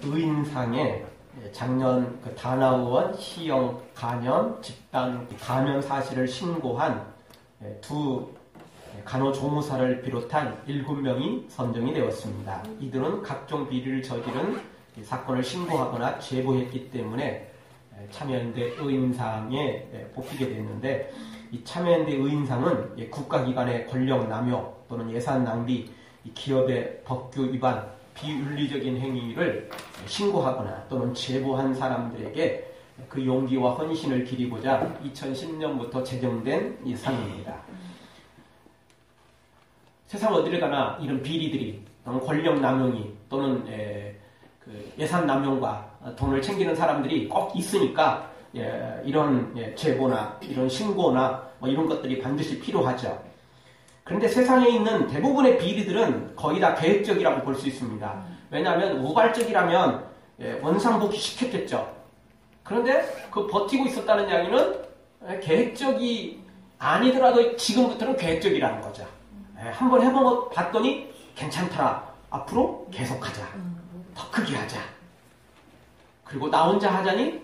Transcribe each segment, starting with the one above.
의인상에 작년 그 다나의원 시형 간염 집단 감염 사실을 신고한 두 간호조무사를 비롯한 7명이 선정이 되었습니다. 이들은 각종 비리를 저지른 사건을 신고하거나 제보했기 때문에 참여연대 의인상에 뽑히게 됐는데, 이 참여연대 의인상은 국가기관의 권력 남용 또는 예산 낭비, 기업의 법규 위반, 비윤리적인 행위를 신고하거나 또는 제보한 사람들에게 그 용기와 헌신을 기리고자 2010년부터 제정된 이 상입니다. 세상 어디를 가나 이런 비리들이 또는 권력 남용이 또는 그 예산 남용과 돈을 챙기는 사람들이 꼭 있으니까 이런 제보나 이런 신고나 뭐 이런 것들이 반드시 필요하죠. 그런데 세상에 있는 대부분의 비리들은 거의 다 계획적이라고 볼 수 있습니다. 왜냐하면 우발적이라면 원상복귀 시켰겠죠. 그런데 그 버티고 있었다는 이야기는 계획적이 아니더라도 지금부터는 계획적이라는 거죠. 한번 해봤더니 괜찮더라. 앞으로 계속하자. 더 크게 하자. 그리고 나 혼자 하자니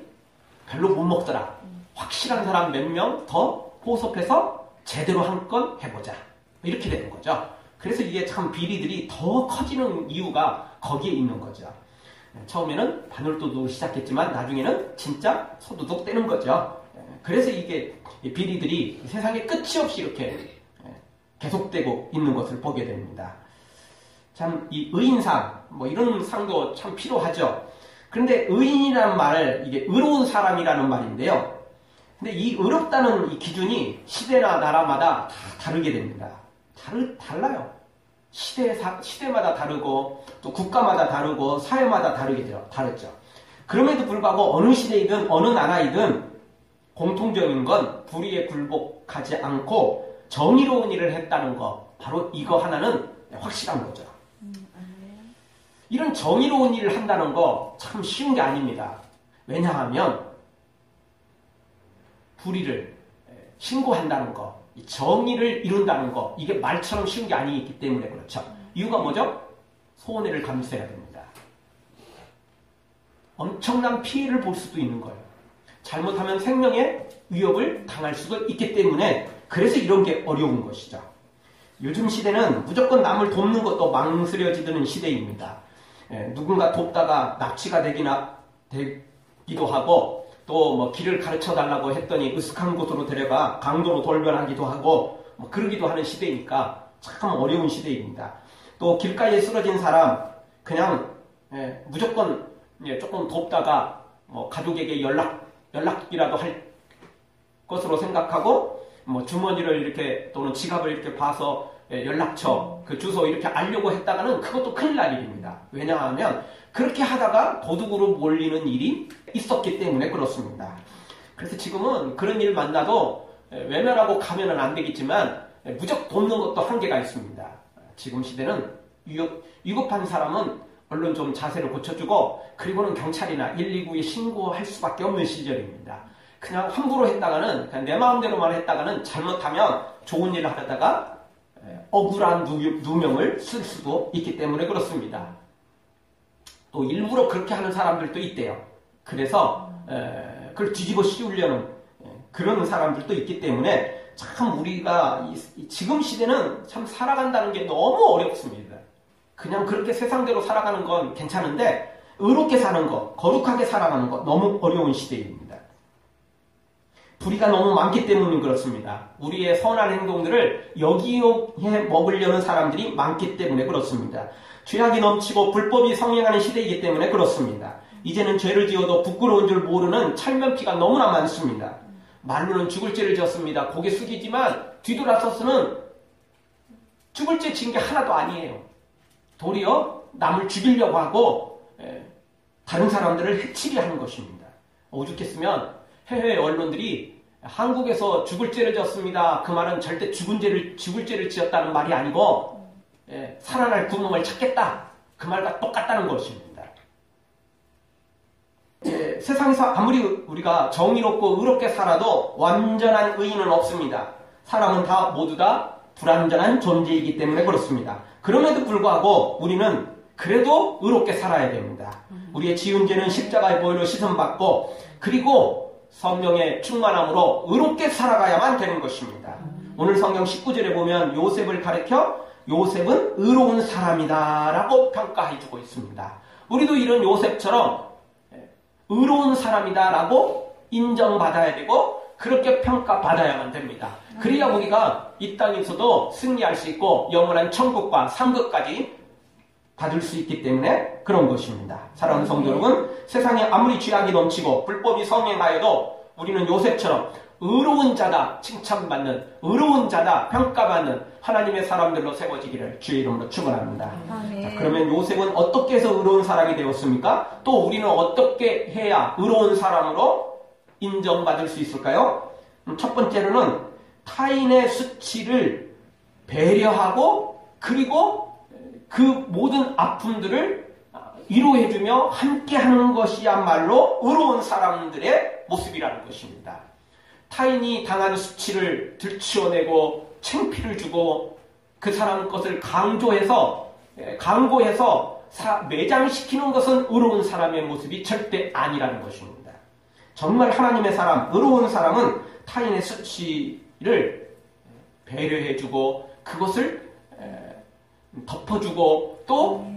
별로 못 먹더라. 확실한 사람 몇 명 더 포섭해서 제대로 한 건 해보자. 이렇게 되는 거죠. 그래서 이게 참 비리들이 더 커지는 이유가 거기에 있는 거죠. 처음에는 바늘도둑을 시작했지만 나중에는 진짜 소도둑 되는 거죠. 그래서 이게 비리들이 세상에 끝이 없이 이렇게 계속되고 있는 것을 보게 됩니다. 참 이 의인상 뭐 이런 상도 참 필요하죠. 그런데 의인이라는 말, 이게 의로운 사람이라는 말인데요. 근데 이 의롭다는 이 기준이 시대나 나라마다 다 다르게 됩니다. 달라요. 시대마다 다르고 또 국가마다 다르고 사회마다 다르죠. 그럼에도 불구하고 어느 시대이든 어느 나라이든 공통적인 건 불의에 굴복하지 않고 정의로운 일을 했다는 거, 바로 이거 하나는 확실한 거죠. 이런 정의로운 일을 한다는 거 참 쉬운 게 아닙니다. 왜냐하면 불의를 신고한다는 거, 정의를 이룬다는 거, 이게 말처럼 쉬운 게 아니기 때문에 그렇죠. 이유가 뭐죠? 손해를 감수해야 됩니다. 엄청난 피해를 볼 수도 있는 거예요. 잘못하면 생명의 위협을 당할 수도 있기 때문에 그래서 이런 게 어려운 것이죠. 요즘 시대는 무조건 남을 돕는 것도 망설여지는 시대입니다. 누군가 돕다가 납치가 되기도 하고 또 뭐 길을 가르쳐 달라고 했더니 으슥한 곳으로 데려가 강도로 돌변하기도 하고 뭐 그러기도 하는 시대니까 참 어려운 시대입니다. 또 길가에 쓰러진 사람 그냥 무조건 조금 돕다가 뭐 가족에게 연락이라도 할 것으로 생각하고 뭐 주머니를 이렇게 또는 지갑을 이렇게 봐서 연락처 그 주소 이렇게 알려고 했다가는 그것도 큰일 날 일입니다. 왜냐하면 그렇게 하다가 도둑으로 몰리는 일이 있었기 때문에 그렇습니다. 그래서 지금은 그런 일 만나도 외면하고 가면은 안 되겠지만 무조건 돕는 것도 한계가 있습니다. 지금 시대는 위급한 사람은 얼른 좀 자세를 고쳐주고 그리고는 경찰이나 119에 신고할 수밖에 없는 시절입니다. 그냥 함부로 했다가는 그냥 내 마음대로만 했다가는 잘못하면 좋은 일을 하다가 억울한 누명을 쓸 수도 있기 때문에 그렇습니다. 또 일부러 그렇게 하는 사람들도 있대요. 그래서 그걸 뒤집어 씌우려는 그런 사람들도 있기 때문에 참 우리가 지금 시대는 참 살아간다는 게 너무 어렵습니다. 그냥 그렇게 세상대로 살아가는 건 괜찮은데 의롭게 사는 것, 거룩하게 살아가는 것 너무 어려운 시대입니다. 불의가 너무 많기 때문에 그렇습니다. 우리의 선한 행동들을 여기에 먹으려는 사람들이 많기 때문에 그렇습니다. 죄악이 넘치고 불법이 성행하는 시대이기 때문에 그렇습니다. 이제는 죄를 지어도 부끄러운 줄 모르는 찰면피가 너무나 많습니다. 말로는 죽을 죄를 지었습니다. 고개 숙이지만 뒤돌아서서는 죽을 죄 지은 게 하나도 아니에요. 도리어 남을 죽이려고 하고 다른 사람들을 해치려 하는 것입니다. 오죽했으면 해외 언론들이 한국에서 죽을 죄를 지었습니다. 그 말은 절대 죽을 죄를 지었다는 말이 아니고 살아날 구멍을 찾겠다. 그 말과 똑같다는 것입니다. 세상에서 아무리 우리가 정의롭고 의롭게 살아도 완전한 의인은 없습니다. 사람은 모두 다 불완전한 존재이기 때문에 그렇습니다. 그럼에도 불구하고 우리는 그래도 의롭게 살아야 됩니다. 우리의 지은 죄는 십자가의 보혈로 씻음받고 그리고 성령의 충만함으로 의롭게 살아가야만 되는 것입니다. 오늘 성경 19절에 보면 요셉을 가리켜 요셉은 의로운 사람이다 라고 평가해주고 있습니다. 우리도 이런 요셉처럼 의로운 사람이다 라고 인정받아야 되고 그렇게 평가받아야만 됩니다. 그래야 우리가 이 땅에서도 승리할 수 있고 영원한 천국과 상급까지 받을 수 있기 때문에 그런 것입니다. 사랑하는 성도 여러분, 세상에 아무리 죄악이 넘치고 불법이 성행하여도 우리는 요셉처럼 의로운 자다 칭찬받는, 의로운 자다 평가받는 하나님의 사람들로 세워지기를 주의 이름으로 축원합니다. 자, 그러면 요셉은 어떻게 해서 의로운 사람이 되었습니까? 또 우리는 어떻게 해야 의로운 사람으로 인정받을 수 있을까요? 첫 번째로는 타인의 수치를 배려하고 그리고 그 모든 아픔들을 위로해주며 함께하는 것이야말로 의로운 사람들의 모습이라는 것입니다. 타인이 당한 수치를 들추어내고 창피를 주고 그 사람 것을 강조해서 매장시키는 것은 의로운 사람의 모습이 절대 아니라는 것입니다. 정말 하나님의 사람, 의로운 사람은 타인의 수치를 배려해주고 그것을 덮어주고 또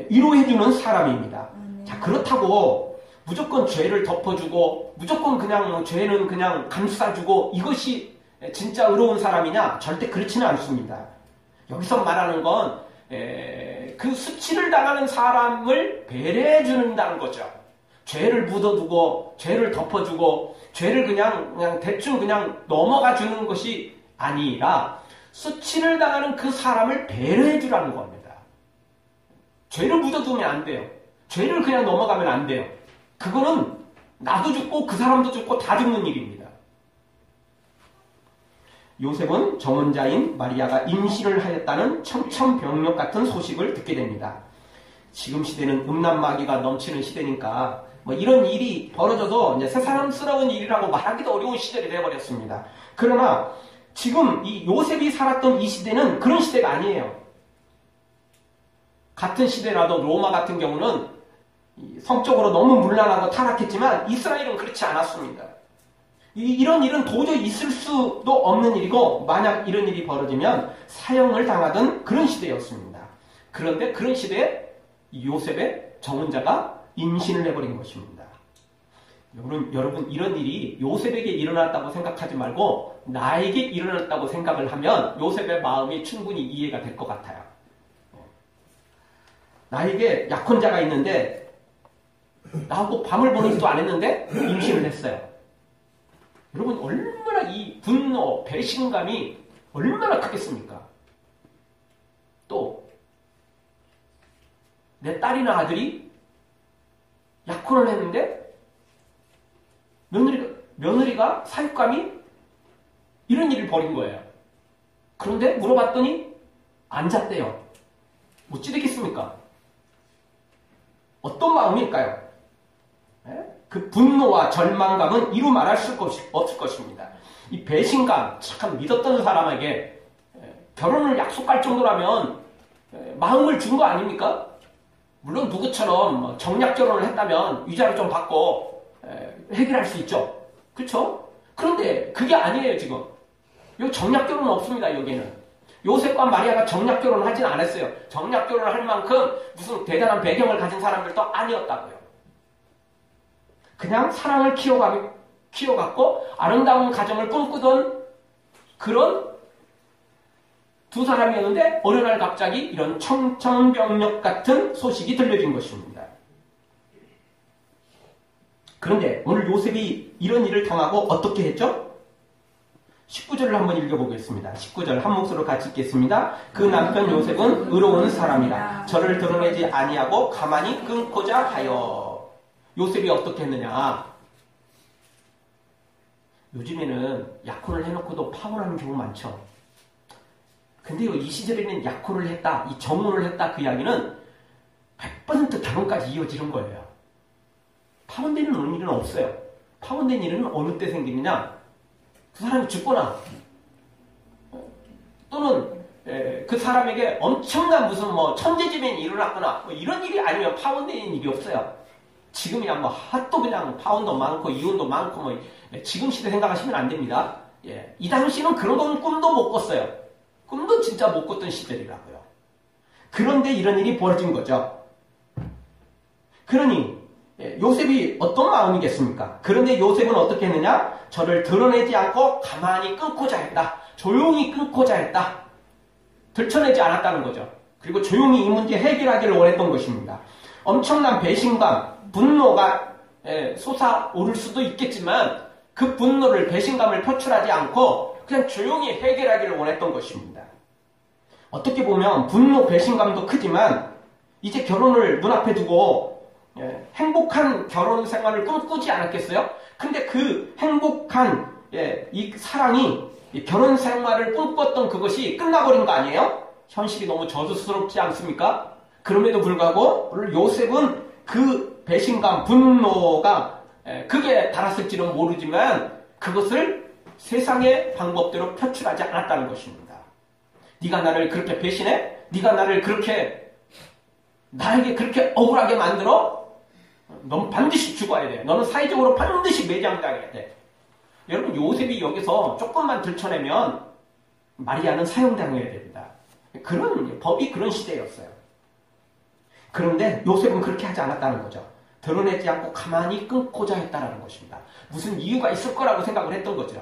위로해주는 사람입니다. 자, 그렇다고 무조건 죄를 덮어주고 무조건 그냥 죄는 그냥 감싸주고 이것이 진짜 의로운 사람이냐? 절대 그렇지는 않습니다. 여기서 말하는 건 그 수치를 당하는 사람을 배려해준다는 거죠. 죄를 묻어두고 죄를 덮어주고 죄를 그냥 대충 그냥 넘어가 주는 것이 아니라 수치를 당하는 그 사람을 배려해주라는 겁니다. 죄를 묻어두면 안 돼요. 죄를 그냥 넘어가면 안 돼요. 그거는 나도 죽고 그 사람도 죽고 다 죽는 일입니다. 요셉은 정혼자인 마리아가 임신을 하였다는 청천벽력 같은 소식을 듣게 됩니다. 지금 시대는 음란마귀가 넘치는 시대니까 뭐 이런 일이 벌어져도 이제 새사람스러운 일이라고 말하기도 어려운 시절이 되어버렸습니다. 그러나 지금 이 요셉이 살았던 이 시대는 그런 시대가 아니에요. 같은 시대라도 로마 같은 경우는 성적으로 너무 문란하고 타락했지만 이스라엘은 그렇지 않았습니다. 이런 일은 도저히 있을 수도 없는 일이고 만약 이런 일이 벌어지면 사형을 당하던 그런 시대였습니다. 그런데 그런 시대에 요셉의 정혼자가 임신을 해버린 것입니다. 여러분 이런 일이 요셉에게 일어났다고 생각하지 말고 나에게 일어났다고 생각을 하면 요셉의 마음이 충분히 이해가 될 것 같아요. 나에게 약혼자가 있는데 나하고 밤을 보내지도 않았는데 임신을 했어요. 여러분 얼마나 이 분노, 배신감이 얼마나 크겠습니까? 또 내 딸이나 아들이 약혼을 했는데 며느리가 사육감이 이런 일을 벌인 거예요. 그런데 물어봤더니 안 잤대요. 어찌 되겠습니까? 어떤 마음일까요? 그 분노와 절망감은 이루 말할 수 없을 것입니다. 이 배신감, 참 믿었던 사람에게 결혼을 약속할 정도라면 마음을 준 거 아닙니까? 물론 누구처럼 정략 결혼을 했다면 위자료 좀 받고 해결할 수 있죠. 그렇죠? 그런데 그게 아니에요 지금. 여기 정략 결혼은 없습니다. 여기는. 요셉과 마리아가 정략 결혼을 하진 않았어요. 정략 결혼을 할 만큼 무슨 대단한 배경을 가진 사람들도 아니었다고요. 그냥 사랑을 키워갖고 아름다운 가정을 꿈꾸던 그런 두 사람이었는데 어느 날 갑자기 이런 청천벽력 같은 소식이 들려진 것입니다. 그런데 오늘 요셉이 이런 일을 당하고 어떻게 했죠? 19절을 한번 읽어보겠습니다. 19절 한 목소리로 같이 읽겠습니다. 그 남편 요셉은 의로운 사람이라 저를 드러내지 아니하고 가만히 끊고자 하여. 요셉이 어떻게 했느냐? 요즘에는 약혼을 해놓고도 파혼하는 경우 많죠. 근데요, 이 시절에는 약혼을 했다, 이 정혼을 했다 그 이야기는 100% 결혼까지 이어지는 거예요. 파혼되는 일은 없어요. 파혼된 일은 어느 때 생기느냐? 그 사람이 죽거나 또는 그 사람에게 엄청난 무슨 뭐 천재지변이 일어났거나 뭐 이런 일이 아니면 파혼되는 일이 없어요. 지금이야 뭐 핫도 그냥 파혼도 많고 이혼도 많고 뭐 지금 시대 생각하시면 안 됩니다. 이 당시는 그런 꿈도 못 꿨어요. 꿈도 진짜 못 꿨던 시절이라고요. 그런데 이런 일이 벌어진 거죠. 그러니 요셉이 어떤 마음이겠습니까? 그런데 요셉은 어떻게 했느냐? 저를 드러내지 않고 가만히 끊고자 했다. 조용히 끊고자 했다. 들춰내지 않았다는 거죠. 그리고 조용히 이 문제 해결하기를 원했던 것입니다. 엄청난 배신감, 분노가 솟아오를 수도 있겠지만 그 분노를, 배신감을 표출하지 않고 그냥 조용히 해결하기를 원했던 것입니다. 어떻게 보면 분노, 배신감도 크지만 이제 결혼을 눈앞에 두고 행복한 결혼 생활을 꿈꾸지 않았겠어요? 근데 그 행복한 이 사랑이 결혼 생활을 꿈꿨던 그것이 끝나버린 거 아니에요? 현실이 너무 저주스럽지 않습니까? 그럼에도 불구하고 요셉은 그 배신감, 분노가 극에 달았을지는 모르지만 그것을 세상의 방법대로 표출하지 않았다는 것입니다. 네가 나를 그렇게 배신해? 네가 나를 그렇게 나에게 그렇게 억울하게 만들어? 넌 반드시 죽어야 돼. 너는 사회적으로 반드시 매장당해야 돼. 여러분 요셉이 여기서 조금만 들춰내면 마리아는 사형당해야 됩니다. 그런 법이 그런 시대였어요. 그런데 요셉은 그렇게 하지 않았다는 거죠. 드러내지 않고 가만히 끊고자 했다는 것입니다. 무슨 이유가 있을 거라고 생각을 했던 거죠.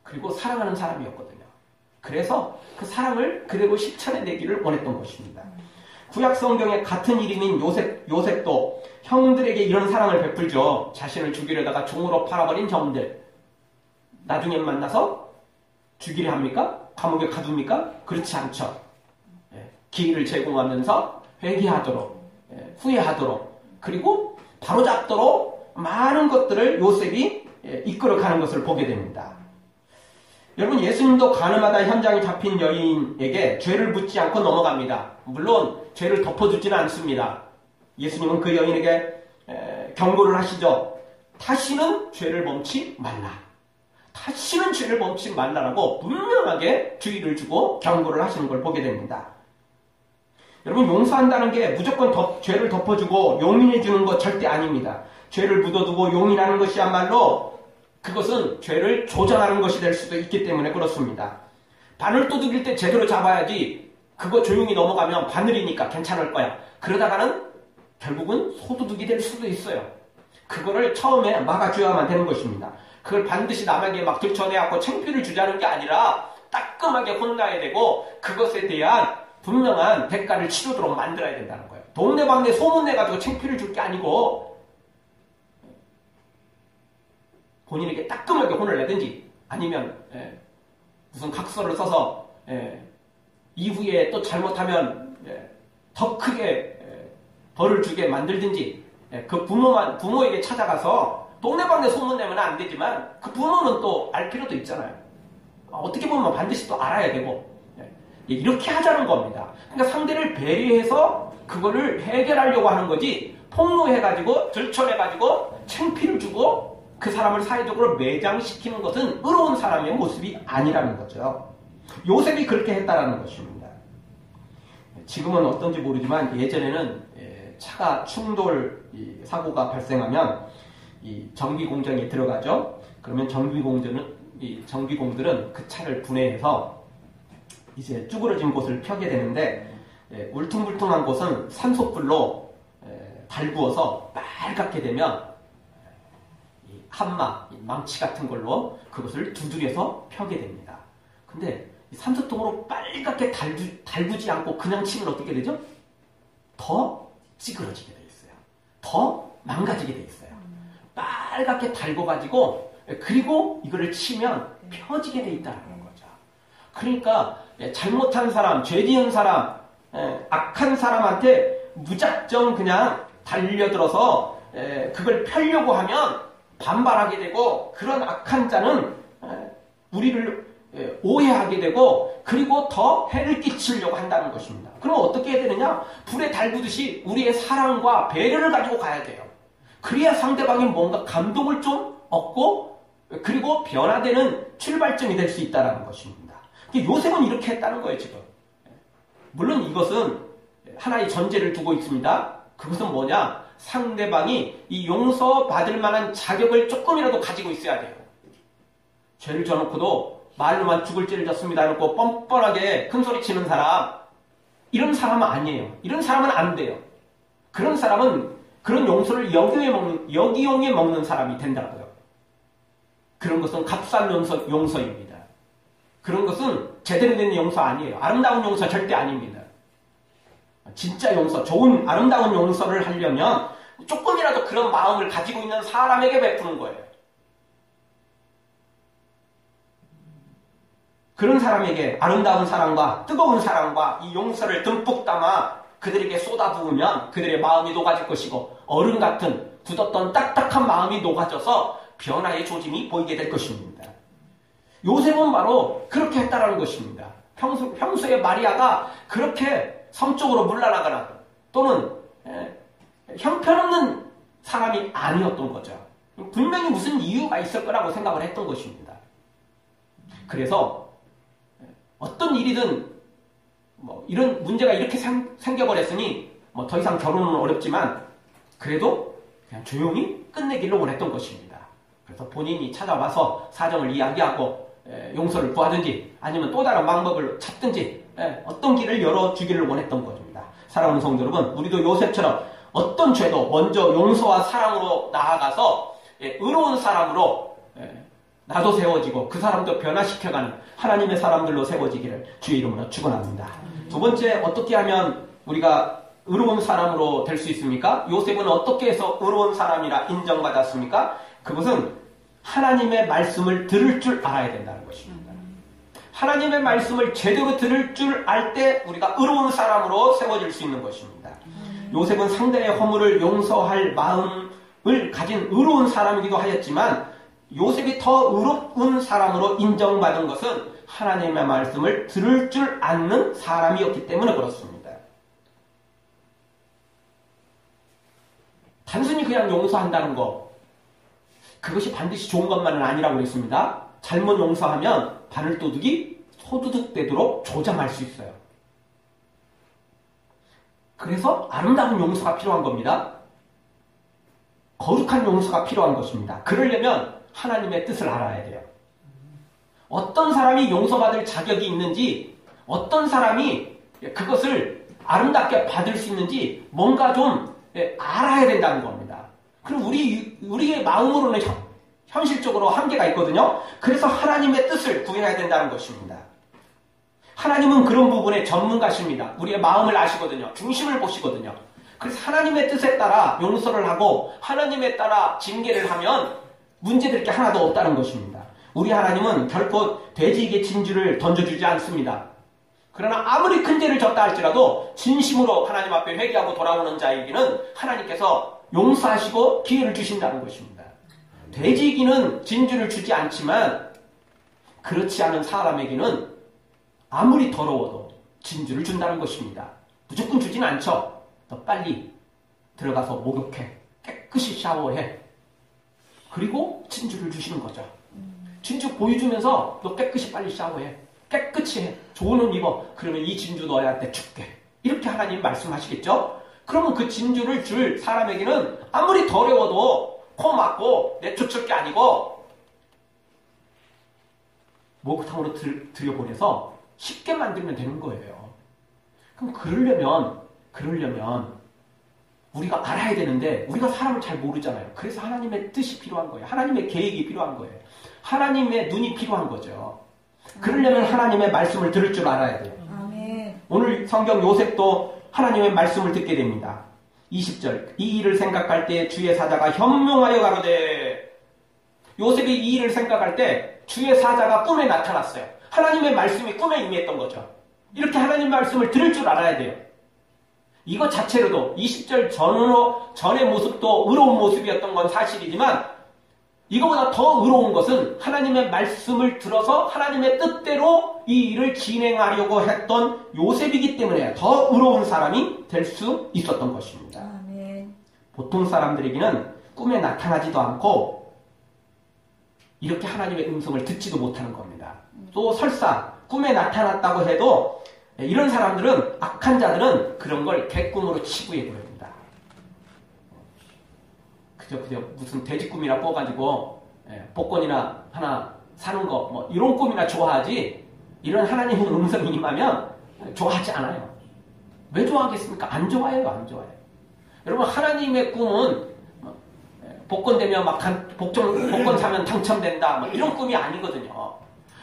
그리고 사랑하는 사람이었거든요. 그래서 그 사랑을 그대로 실천해내기를 원했던 것입니다. 구약 성경의 같은 이름인 요셉도 형들에게 이런 사랑을 베풀죠. 자신을 죽이려다가 종으로 팔아버린 형들. 나중에 만나서 죽이려 합니까? 감옥에 가둡니까? 그렇지 않죠. 기회를 제공하면서 회개하도록, 후회하도록, 그리고 바로잡도록 많은 것들을 요셉이 이끌어가는 것을 보게 됩니다. 여러분 예수님도 가늠하다 현장에 잡힌 여인에게 죄를 묻지 않고 넘어갑니다. 물론 죄를 덮어주지는 않습니다. 예수님은 그 여인에게 경고를 하시죠. 다시는 죄를 범치 말라. 다시는 죄를 범치 말라라고 분명하게 주의를 주고 경고를 하시는 걸 보게 됩니다. 여러분 용서한다는 게 무조건 죄를 덮어주고 용인해주는 것 절대 아닙니다. 죄를 묻어두고 용인하는 것이야말로 그것은 죄를 조장하는 것이 될 수도 있기 때문에 그렇습니다. 바늘 두들길 때 제대로 잡아야지 그거 조용히 넘어가면 바늘이니까 괜찮을 거야. 그러다가는 결국은 소두둑이 될 수도 있어요. 그거를 처음에 막아줘야만 되는 것입니다. 그걸 반드시 남에게 막 들춰내갖고 창피를 주자는 게 아니라 따끔하게 혼나야 되고 그것에 대한 분명한 대가를 치르도록 만들어야 된다는 거예요. 동네방네 소문내가지고 창피를 줄 게 아니고 본인에게 따끔하게 혼을 내든지 아니면 무슨 각서를 써서 이후에 또 잘못하면 더 크게 벌을 주게 만들든지 그 부모에게 찾아가서 동네방네 소문내면 안 되지만 그 부모는 또 알 필요도 있잖아요. 어떻게 보면 반드시 또 알아야 되고 이렇게 하자는 겁니다. 그러니까 상대를 배려해서 그거를 해결하려고 하는 거지 폭로해가지고 들춰내가지고 창피를 주고 그 사람을 사회적으로 매장시키는 것은 의로운 사람의 모습이 아니라는 거죠. 요셉이 그렇게 했다라는 것입니다. 지금은 어떤지 모르지만 예전에는 차가 충돌 사고가 발생하면 이 정비공장에 들어가죠. 그러면 정비공들은 그 차를 분해해서 이제 쭈그러진 곳을 펴게 되는데 울퉁불퉁한 곳은 산소불로 달구어서 빨갛게 되면 한마, 망치 같은 걸로 그것을 두드려서 펴게 됩니다. 근데 산소통으로 빨갛게 달구지 않고 그냥 치면 어떻게 되죠? 더 찌그러지게 돼 있어요. 더 망가지게 돼 있어요. 빨갛게 달궈가지고 그리고 이거를 치면 펴지게 돼 있다는 거죠. 그러니까 잘못한 사람, 죄 지은 사람, 악한 사람한테 무작정 그냥 달려들어서 그걸 펴려고 하면 반발하게 되고 그런 악한 자는 우리를 오해하게 되고 그리고 더 해를 끼치려고 한다는 것입니다. 그럼 어떻게 해야 되느냐? 불에 달구듯이 우리의 사랑과 배려를 가지고 가야 돼요. 그래야 상대방이 뭔가 감동을 좀 얻고 그리고 변화되는 출발점이 될 수 있다는 것입니다. 요셉은 이렇게 했다는 거예요, 지금. 물론 이것은 하나의 전제를 두고 있습니다. 그것은 뭐냐? 상대방이 이 용서받을 만한 자격을 조금이라도 가지고 있어야 돼요. 죄를 져놓고도 말로만 죽을 죄를 졌습니다 해놓고 뻔뻔하게 큰소리 치는 사람, 이런 사람은 아니에요. 이런 사람은 안 돼요. 그런 사람은 그런 용서를 역이용해 먹는 사람이 된다고요. 그런 것은 값싼 용서입니다. 그런 것은 제대로 된 용서 아니에요. 아름다운 용서 절대 아닙니다. 진짜 용서, 좋은 아름다운 용서를 하려면 조금이라도 그런 마음을 가지고 있는 사람에게 베푸는 거예요. 그런 사람에게 아름다운 사랑과 뜨거운 사랑과 이 용서를 듬뿍 담아 그들에게 쏟아부으면 그들의 마음이 녹아질 것이고 얼음 같은 굳었던 딱딱한 마음이 녹아져서 변화의 조짐이 보이게 될 것입니다. 요셉은 바로 그렇게 했다라는 것입니다. 평소에 마리아가 그렇게 성적으로 물러나거나 또는 형편없는 사람이 아니었던 거죠. 분명히 무슨 이유가 있을 거라고 생각을 했던 것입니다. 그래서 어떤 일이든 이런 문제가 이렇게 생겨버렸으니 더 이상 결혼은 어렵지만 그래도 그냥 조용히 끝내기를 원했던 것입니다. 그래서 본인이 찾아와서 사정을 이야기하고 용서를 구하든지 아니면 또 다른 방법을 찾든지 어떤 길을 열어주기를 원했던 것입니다. 사랑하는 성도 여러분, 우리도 요셉처럼 어떤 죄도 먼저 용서와 사랑으로 나아가서 의로운 사람으로 나도 세워지고 그 사람도 변화시켜가는 하나님의 사람들로 세워지기를 주의 이름으로 축원합니다. 두 번째, 어떻게 하면 우리가 의로운 사람으로 될 수 있습니까? 요셉은 어떻게 해서 의로운 사람이라 인정받았습니까? 그것은 하나님의 말씀을 들을 줄 알아야 된다는 것입니다. 하나님의 말씀을 제대로 들을 줄 알 때 우리가 의로운 사람으로 세워질 수 있는 것입니다. 요셉은 상대의 허물을 용서할 마음을 가진 의로운 사람이기도 하였지만 요셉이 더 의로운 사람으로 인정받은 것은 하나님의 말씀을 들을 줄 아는 사람이었기 때문에 그렇습니다. 단순히 그냥 용서한다는 것, 그것이 반드시 좋은 것만은 아니라고 그랬습니다. 잘못 용서하면 바늘도둑이 소두둑되도록 조장할 수 있어요. 그래서 아름다운 용서가 필요한 겁니다. 거룩한 용서가 필요한 것입니다. 그러려면 하나님의 뜻을 알아야 돼요. 어떤 사람이 용서받을 자격이 있는지, 어떤 사람이 그것을 아름답게 받을 수 있는지 뭔가 좀 알아야 된다는 겁니다. 그럼 우리의 마음으로는 현실적으로 한계가 있거든요. 그래서 하나님의 뜻을 구해야 된다는 것입니다. 하나님은 그런 부분에 전문가십니다. 우리의 마음을 아시거든요. 중심을 보시거든요. 그래서 하나님의 뜻에 따라 용서를 하고 하나님에 따라 징계를 하면 문제될 게 하나도 없다는 것입니다. 우리 하나님은 결코 돼지에게 진주를 던져주지 않습니다. 그러나 아무리 큰 죄를 졌다 할지라도 진심으로 하나님 앞에 회개하고 돌아오는 자에게는 하나님께서 용서하시고 기회를 주신다는 것입니다. 돼지에게는 진주를 주지 않지만 그렇지 않은 사람에게는 아무리 더러워도 진주를 준다는 것입니다. 무조건 주진 않죠. 더 빨리 들어가서 목욕해, 깨끗이 샤워해, 그리고 진주를 주시는 거죠. 진주 보여주면서 너 깨끗이 빨리 샤워해, 깨끗이 해, 좋은 옷 입어, 그러면 이 진주 너한테 줄게, 이렇게 하나님 말씀하시겠죠? 그러면 그 진주를 줄 사람에게는 아무리 더러워도 코 막고 내쫓을 게 아니고 목욕탕으로 들여보내서 쉽게 만들면 되는 거예요. 그럼 그러려면 우리가 알아야 되는데 우리가 사람을 잘 모르잖아요. 그래서 하나님의 뜻이 필요한 거예요. 하나님의 계획이 필요한 거예요. 하나님의 눈이 필요한 거죠. 그러려면 하나님의 말씀을 들을 줄 알아야 돼요. 아멘. 오늘 성경 요셉도 하나님의 말씀을 듣게 됩니다. 20절, 이 일을 생각할 때 주의 사자가 현명하여 가로되. 요셉이 이 일을 생각할 때 주의 사자가 꿈에 나타났어요. 하나님의 말씀이 꿈에 임했던 거죠. 이렇게 하나님 말씀을 들을 줄 알아야 돼요. 이것 자체로도 20절 전의 모습도 의로운 모습이었던 건 사실이지만 이거보다 더 의로운 것은 하나님의 말씀을 들어서 하나님의 뜻대로 이 일을 진행하려고 했던 요셉이기 때문에 더 의로운 사람이 될 수 있었던 것입니다. 아멘. 보통 사람들에게는 꿈에 나타나지도 않고 이렇게 하나님의 음성을 듣지도 못하는 겁니다. 또 설사 꿈에 나타났다고 해도 이런 사람들은, 악한 자들은 그런 걸 개꿈으로 치부해버립니다. 그저 무슨 돼지 꿈이나 꿔가지고 복권이나 하나 사는 거 뭐 이런 꿈이나 좋아하지, 이런 하나님의 음성이 임하면 좋아하지 않아요. 왜 좋아하겠습니까? 안 좋아해요. 안 좋아해요. 여러분, 하나님의 꿈은 복권 되면 막 복권 사면 당첨된다 뭐 이런 꿈이 아니거든요.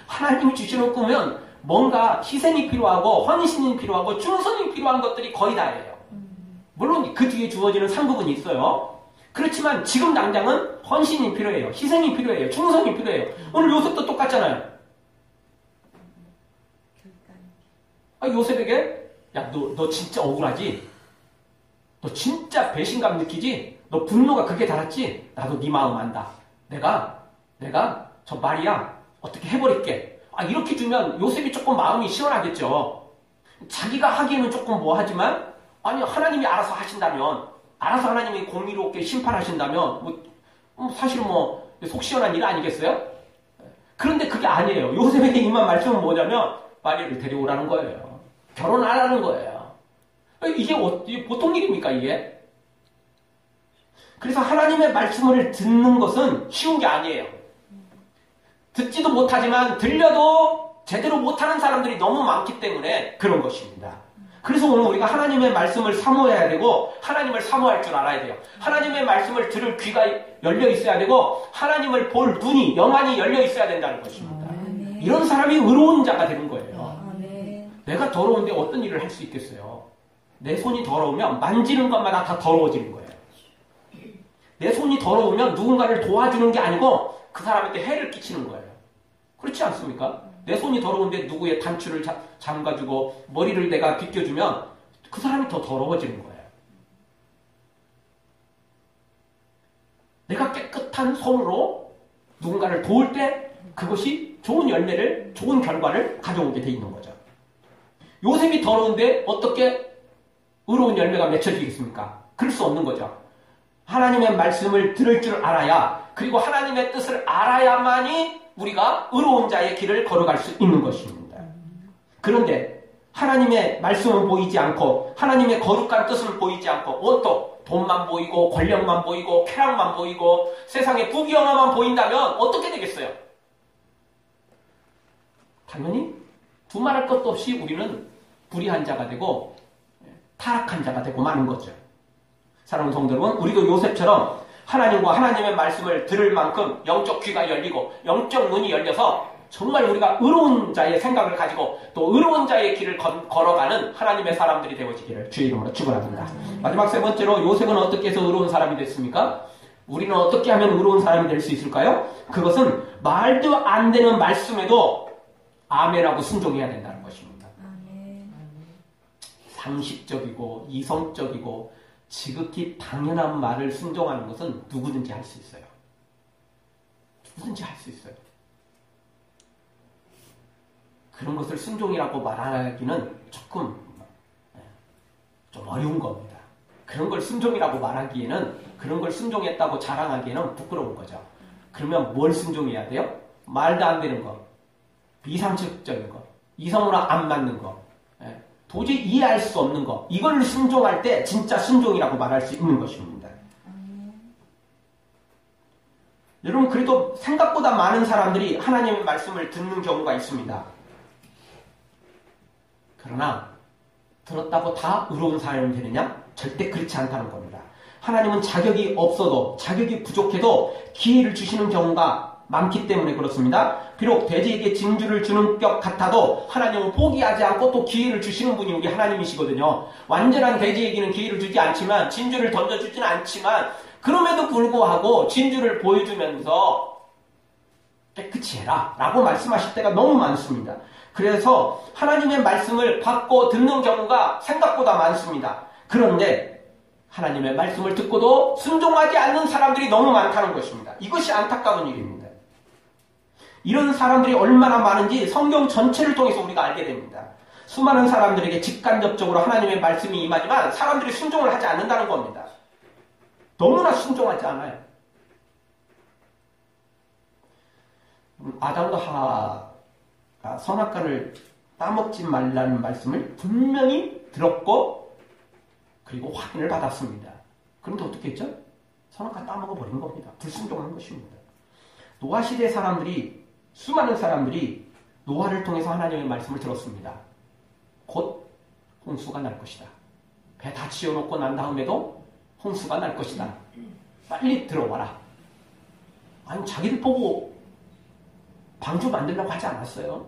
하나님이 주시는 꿈은 뭔가 희생이 필요하고 헌신이 필요하고 충성이 필요한 것들이 거의 다예요. 물론 그 뒤에 주어지는 상급은 있어요. 그렇지만 지금 당장은 헌신이 필요해요. 희생이 필요해요. 충성이 필요해요. 오늘 요셉도 똑같잖아요. 요셉에게 야, 너 진짜 억울하지? 너 진짜 배신감 느끼지? 너 분노가 그렇게 달았지? 나도 네 마음 안다. 내가 저 말이야 어떻게 해버릴게. 이렇게 주면 요셉이 조금 마음이 시원하겠죠. 자기가 하기에는 조금 뭐하지만, 아니 하나님이 알아서 하신다면, 알아서 하나님이 공의롭게 심판하신다면 사실 속 시원한 일 아니겠어요? 그런데 그게 아니에요. 요셉에게 임한 말씀은 뭐냐면 마리아를 데려오라는 거예요. 결혼하라는 거예요. 이게 보통 일입니까 이게? 그래서 하나님의 말씀을 듣는 것은 쉬운 게 아니에요. 듣지도 못하지만 들려도 제대로 못하는 사람들이 너무 많기 때문에 그런 것입니다. 그래서 오늘 우리가 하나님의 말씀을 사모해야 되고 하나님을 사모할 줄 알아야 돼요. 하나님의 말씀을 들을 귀가 열려 있어야 되고 하나님을 볼 눈이 영안이 열려 있어야 된다는 것입니다. 이런 사람이 의로운 자가 되는 거예요. 내가 더러운데 어떤 일을 할 수 있겠어요? 내 손이 더러우면 만지는 것마다 다 더러워지는 거예요. 내 손이 더러우면 누군가를 도와주는 게 아니고 그 사람한테 해를 끼치는 거예요. 그렇지 않습니까? 내 손이 더러운데 누구의 단추를 잠가주고 머리를 내가 빗겨주면 그 사람이 더 더러워지는 거예요. 내가 깨끗한 손으로 누군가를 도울 때 그것이 좋은 열매를, 좋은 결과를 가져오게 돼 있는 거죠. 요셉이 더러운데 어떻게 의로운 열매가 맺혀지겠습니까? 그럴 수 없는 거죠. 하나님의 말씀을 들을 줄 알아야, 그리고 하나님의 뜻을 알아야만이 우리가 의로운 자의 길을 걸어갈 수 있는 것입니다. 그런데 하나님의 말씀은 보이지 않고 하나님의 거룩한 뜻은 보이지 않고 또 돈만 보이고 권력만 보이고 쾌락만 보이고 세상의 부귀영화만 보인다면 어떻게 되겠어요? 당연히 두말할 것도 없이 우리는 불의한 자가 되고 타락한 자가 되고 마는 거죠. 사랑하는 성도 여러분, 우리도 요셉처럼 하나님과 하나님의 말씀을 들을 만큼 영적 귀가 열리고 영적 눈이 열려서 정말 우리가 의로운 자의 생각을 가지고 또 의로운 자의 길을 걸어가는 하나님의 사람들이 되어지기를 주의 이름으로 축원합니다. 마지막 세 번째로, 요셉은 어떻게 해서 의로운 사람이 됐습니까? 우리는 어떻게 하면 의로운 사람이 될 수 있을까요? 그것은 말도 안 되는 말씀에도 아멘하고 순종해야 된다는 것입니다. 상식적이고 이성적이고 지극히 당연한 말을 순종하는 것은 누구든지 할 수 있어요. 누구든지 할 수 있어요. 그런 것을 순종이라고 말하기는 조금 좀 어려운 겁니다. 그런 걸 순종이라고 말하기에는, 그런 걸 순종했다고 자랑하기에는 부끄러운 거죠. 그러면 뭘 순종해야 돼요? 말도 안 되는 거, 비상식적인 거, 이성으로 안 맞는 거, 도저히 이해할 수 없는 거, 이걸 순종할 때 진짜 순종이라고 말할 수 있는 것입니다. 여러분, 그래도 생각보다 많은 사람들이 하나님의 말씀을 듣는 경우가 있습니다. 그러나 들었다고 다 의로운 사람이 되느냐? 절대 그렇지 않다는 겁니다. 하나님은 자격이 없어도, 자격이 부족해도 기회를 주시는 경우가 많기 때문에 그렇습니다. 비록 돼지에게 진주를 주는 것 같아도 하나님은 포기하지 않고 또 기회를 주시는 분이 우리 하나님이시거든요. 완전한 돼지에게는 기회를 주지 않지만, 진주를 던져주지는 않지만, 그럼에도 불구하고 진주를 보여주면서 깨끗이 해라 라고 말씀하실 때가 너무 많습니다. 그래서 하나님의 말씀을 받고 듣는 경우가 생각보다 많습니다. 그런데 하나님의 말씀을 듣고도 순종하지 않는 사람들이 너무 많다는 것입니다. 이것이 안타까운 일입니다. 이런 사람들이 얼마나 많은지 성경 전체를 통해서 우리가 알게 됩니다. 수많은 사람들에게 직간접적으로 하나님의 말씀이 임하지만 사람들이 순종을 하지 않는다는 겁니다. 너무나 순종하지 않아요. 아담과 하와 선악과를 따먹지 말라는 말씀을 분명히 들었고 그리고 확인을 받았습니다. 그런데 어떻게 했죠? 선악과 따먹어버린 겁니다. 불순종한 것입니다. 노아 시대 사람들이, 수많은 사람들이 노아를 통해서 하나님의 말씀을 들었습니다. 곧 홍수가 날 것이다. 배 다 지어놓고 난 다음에도 홍수가 날 것이다. 빨리 들어와라. 아니, 자기들 보고 방주 만들려고 하지 않았어요.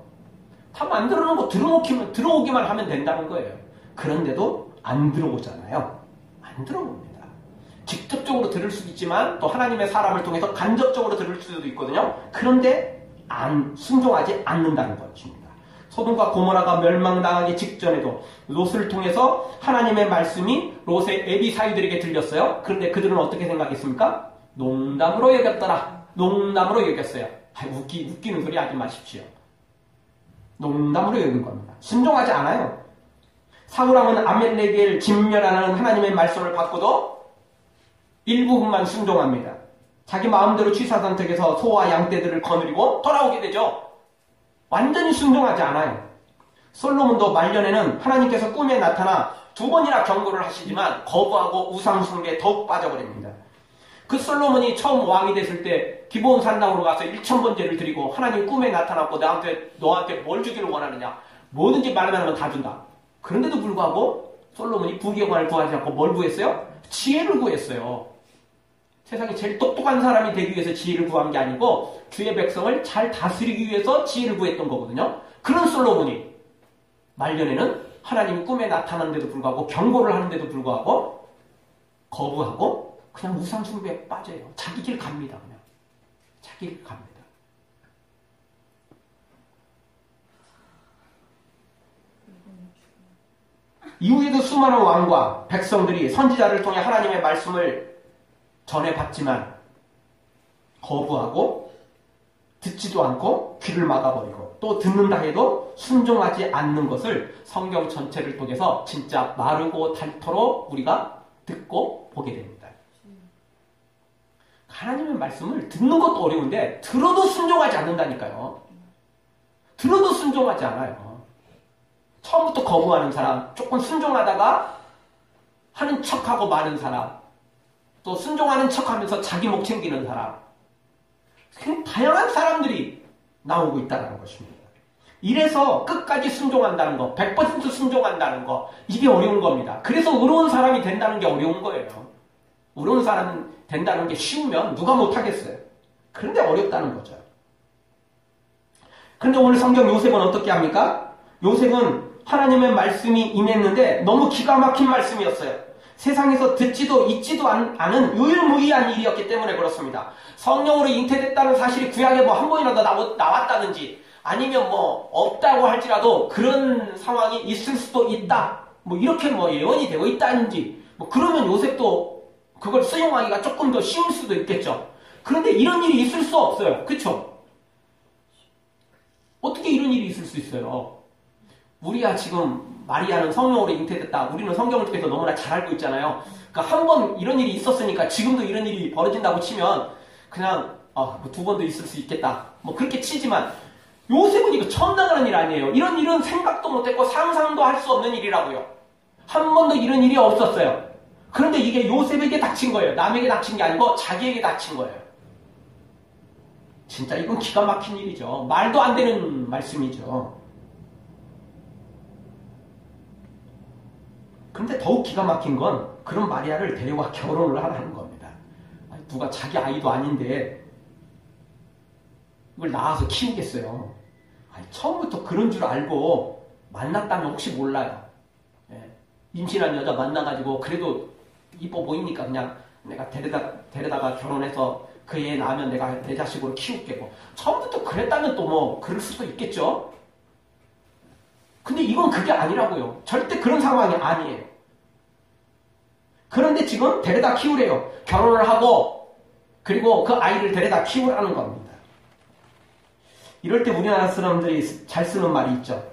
다 만들어 놓은 거 들어오기만 하면 된다는 거예요. 그런데도 안 들어오잖아요. 안 들어옵니다. 직접적으로 들을 수도 있지만 또 하나님의 사람을 통해서 간접적으로 들을 수도 있거든요. 그런데 순종하지 않는다는 것입니다. 소돔과 고모라가 멸망당하기 직전에도 롯을 통해서 하나님의 말씀이 롯의 애비 사위들에게 들렸어요. 그런데 그들은 어떻게 생각했습니까? 농담으로 여겼더라. 농담으로 여겼어요. 웃기는 소리 하지 마십시오. 농담으로 여긴 겁니다. 순종하지 않아요. 사울왕은 아멜렉을 진멸하는 하나님의 말씀을 받고도 일부분만 순종합니다. 자기 마음대로 취사선택해서 소와 양떼들을 거느리고 돌아오게 되죠. 완전히 순종하지 않아요. 솔로몬도 말년에는 하나님께서 꿈에 나타나 2번이나 경고를 하시지만 거부하고 우상숭배에 더욱 빠져버립니다. 그 솔로몬이 처음 왕이 됐을 때 기브온 산당으로 가서 1000번제를 드리고 하나님 꿈에 나타났고 너한테 뭘 주기를 원하느냐, 뭐든지 말만 하면 다 준다. 그런데도 불구하고 솔로몬이 부귀영화를 구하지 않고 뭘 구했어요? 지혜를 구했어요. 세상에 제일 똑똑한 사람이 되기 위해서 지혜를 구한 게 아니고 주의 백성을 잘 다스리기 위해서 지혜를 구했던 거거든요. 그런 솔로몬이 말년에는 하나님이 꿈에 나타나는데도 불구하고 경고를 하는데도 불구하고 거부하고 그냥 우상숭배에 빠져요. 자기 길 갑니다. 그냥 자기 길 갑니다. 이후에도 수많은 왕과 백성들이 선지자를 통해 하나님의 말씀을 전해봤지만 거부하고 듣지도 않고 귀를 막아버리고 또 듣는다 해도 순종하지 않는 것을 성경 전체를 통해서 진짜 마르고 닳도록 우리가 듣고 보게 됩니다. 하나님의 말씀을 듣는 것도 어려운데 들어도 순종하지 않는다니까요. 들어도 순종하지 않아요. 처음부터 거부하는 사람, 조금 순종하다가 하는 척하고 마는 사람, 또 순종하는 척하면서 자기 목 챙기는 사람, 다양한 사람들이 나오고 있다는 것입니다. 이래서 끝까지 순종한다는 거, 100% 순종한다는 거, 이게 어려운 겁니다. 그래서 의로운 사람이 된다는 게 어려운 거예요. 의로운 사람은 된다는 게 쉬우면 누가 못하겠어요. 그런데 어렵다는 거죠. 그런데 오늘 성경 요셉은 어떻게 합니까? 요셉은 하나님의 말씀이 임했는데 너무 기가 막힌 말씀이었어요. 세상에서 듣지도 잊지도 않은 유일무이한 일이었기 때문에 그렇습니다. 성령으로 잉태됐다는 사실이 구약에 뭐 한 번이라도 나왔다든지 아니면 뭐 없다고 할지라도 그런 상황이 있을 수도 있다. 뭐 이렇게 뭐 예언이 되고 있다든지 뭐 그러면 요셉도 그걸 수용하기가 조금 더 쉬울 수도 있겠죠. 그런데 이런 일이 있을 수 없어요. 그렇죠? 어떻게 이런 일이 있을 수 있어요? 우리야 지금 마리아는 성령으로 잉태됐다. 우리는 성경을 통해서 너무나 잘 알고 있잖아요. 그러니까 한 번 이런 일이 있었으니까 지금도 이런 일이 벌어진다고 치면 그냥 뭐 2번도 있을 수 있겠다. 뭐 그렇게 치지만 요셉은 이거 처음 당하는 일 아니에요. 이런 일은 생각도 못했고 상상도 할 수 없는 일이라고요. 한 번도 이런 일이 없었어요. 그런데 이게 요셉에게 닥친 거예요. 남에게 닥친 게 아니고 자기에게 닥친 거예요. 진짜 이건 기가 막힌 일이죠. 말도 안 되는 말씀이죠. 그런데 더욱 기가 막힌 건 그런 마리아를 데려와 결혼을 하라는 겁니다. 누가 자기 아이도 아닌데 이걸 낳아서 키우겠어요. 처음부터 그런 줄 알고 만났다면 혹시 몰라요. 임신한 여자 만나가지고 그래도 이뻐 보이니까 그냥 내가 데려다가 결혼해서 그 애 낳으면 내가 내 자식으로 키울게. 뭐 처음부터 그랬다면 또 뭐 그럴 수도 있겠죠. 근데 이건 그게 아니라고요. 절대 그런 상황이 아니에요. 그런데 지금 데려다 키우래요. 결혼을 하고 그리고 그 아이를 데려다 키우라는 겁니다. 이럴 때 우리나라 사람들이 잘 쓰는 말이 있죠.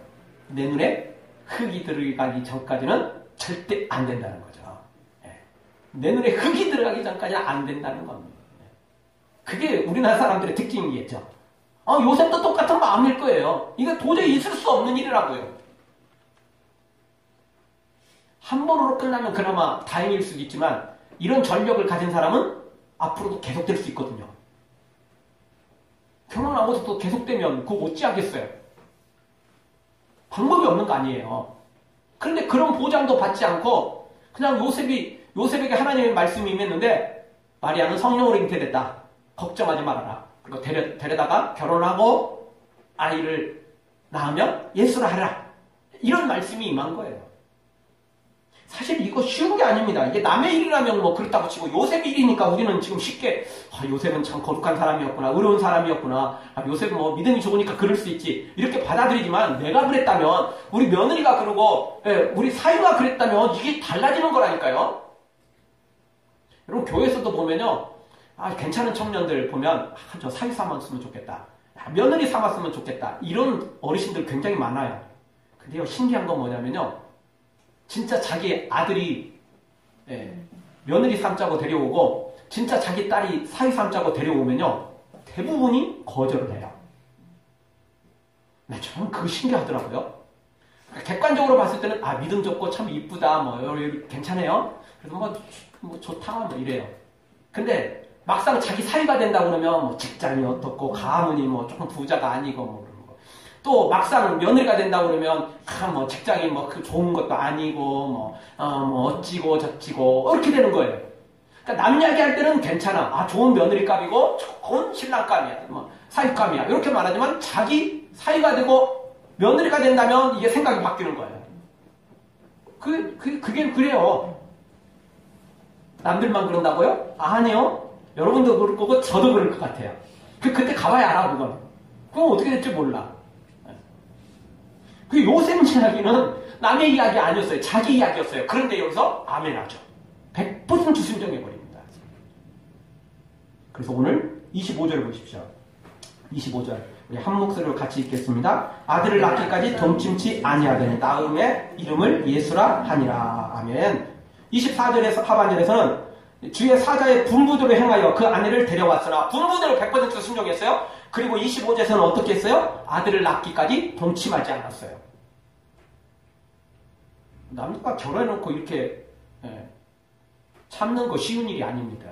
내 눈에 흙이 들어가기 전까지는 절대 안 된다는 거죠. 내 눈에 흙이 들어가기 전까지는 안 된다는 겁니다. 그게 우리나라 사람들의 특징이겠죠. 요셉도 똑같은 마음일 거예요. 이거 도저히 있을 수 없는 일이라고요. 한 번으로 끝나면 그나마 다행일 수도 있지만 이런 전력을 가진 사람은 앞으로도 계속될 수 있거든요. 결혼하고서도 계속되면 그거 어찌하겠어요. 방법이 없는 거 아니에요. 그런데 그런 보장도 받지 않고 그냥 요셉에게 하나님의 말씀이 임했는데 마리아는 성령으로 잉태됐다. 걱정하지 말아라. 그리고 데려다가 결혼하고 아이를 낳으면 예수를 하라. 이런 말씀이 임한 거예요. 사실 이거 쉬운 게 아닙니다. 이게 남의 일이라면 뭐 그렇다고 치고 요셉의 일이니까 우리는 지금 쉽게 요셉은 참 거룩한 사람이었구나, 의로운 사람이었구나, 요셉은 뭐 믿음이 좋으니까 그럴 수 있지 이렇게 받아들이지만 내가 그랬다면, 우리 며느리가 그러고 우리 사위가 그랬다면 이게 달라지는 거라니까요. 여러분 교회에서도 보면요, 괜찮은 청년들 보면 저 사위 삼았으면 좋겠다, 며느리 삼았으면 좋겠다, 이런 어르신들 굉장히 많아요. 근데요, 신기한 건 뭐냐면요, 진짜 자기 아들이 며느리 삼자고 데려오고 진짜 자기 딸이 사위 삼자고 데려오면요, 대부분이 거절을 해요. 저는 그거 신기하더라고요. 객관적으로 봤을 때는 믿음 좋고 참 이쁘다, 뭐 괜찮아요, 그래서 뭐 좋다, 뭐 이래요. 근데 막상 자기 사위가 된다고 그러면 뭐 직장이 어떻고 가문이 뭐 조금 부자가 아니고 뭐 그런 거. 또 막상 며느리가 된다고 그러면 뭐 직장이 뭐 그 좋은 것도 아니고 뭐 어찌고 저찌고 이렇게 되는 거예요. 그러니까 남 이야기할 때는 괜찮아. 좋은 며느리감이고 좋은 신랑감이야, 뭐 사위감이야, 이렇게 말하지만 자기 사위가 되고 며느리가 된다면 이게 생각이 바뀌는 거예요. 그게 그래요. 남들만 그런다고요? 아니요. 여러분도 그럴 거고 저도 그럴 것 같아요. 그때 가봐야 알아, 그건. 그건 어떻게 될지 몰라. 그 요셉 이야기는 남의 이야기 아니었어요. 자기 이야기였어요. 그런데 여기서 아멘하죠. 100% 순종해버립니다. 그래서 오늘 25절 보십시오. 25절. 우리 한 목소리로 같이 읽겠습니다. 아들을 낳기까지 동침치 아니하더니 낳음의 이름을 예수라 하니라. 아멘. 24절에서 하반절에서는 주의 사자의 분부대로 행하여 그 아내를 데려왔으나, 분부대로 100% 순종했어요. 그리고 25절에서는 어떻게 했어요? 아들을 낳기까지 동침하지 않았어요. 남자가 결혼해놓고 이렇게 참는 거 쉬운 일이 아닙니다.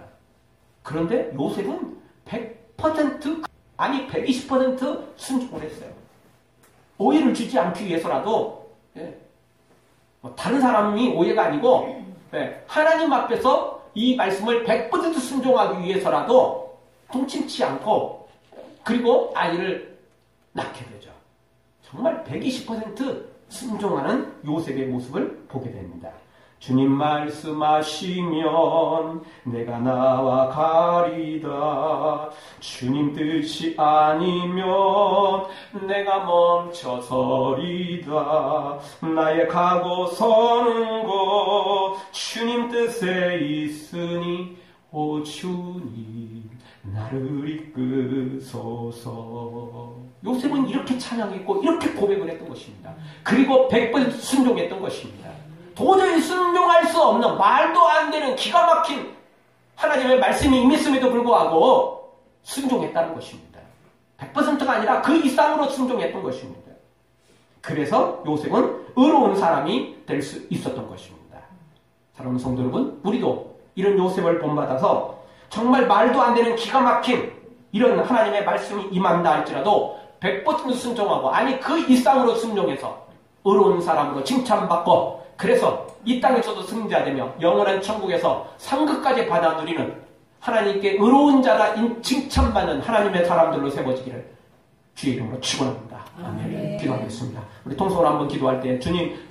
그런데 요셉은 100% 아니 120% 순종을 했어요. 오해를 주지 않기 위해서라도, 다른 사람이 오해가 아니고 하나님 앞에서 이 말씀을 100% 순종하기 위해서라도 동침치 않고 그리고 아이를 낳게 되죠. 정말 120% 순종하는 요셉의 모습을 보게 됩니다. 주님 말씀하시면 내가 나아가리다. 주님 뜻이 아니면 내가 멈춰서리다. 나의 가고 서는 곳 주님 뜻에 있으니 오 주님 나를 이끄소서. 요셉은 이렇게 찬양했고 이렇게 고백을 했던 것입니다. 그리고 100% 순종했던 것입니다. 도저히 순종할 수 없는 말도 안 되는 기가 막힌 하나님의 말씀이 임했음에도 불구하고 순종했다는 것입니다. 100%가 아니라 그 이상으로 순종했던 것입니다. 그래서 요셉은 의로운 사람이 될 수 있었던 것입니다. 사랑하는 성도 여러분, 우리도 이런 요셉을 본받아서 정말 말도 안 되는 기가 막힌 이런 하나님의 말씀이 임한다 할지라도 100% 순종하고, 아니 그 이상으로 순종해서 의로운 사람으로 칭찬받고, 그래서 이 땅에서도 승자되며 영원한 천국에서 상급까지 받아 누리는 하나님께 의로운 자라 칭찬받는 하나님의 사람들로 세워지기를 주의 이름으로 축원합니다. 아멘. 기도하겠습니다. 우리 통성으로 한번 기도할 때, 주님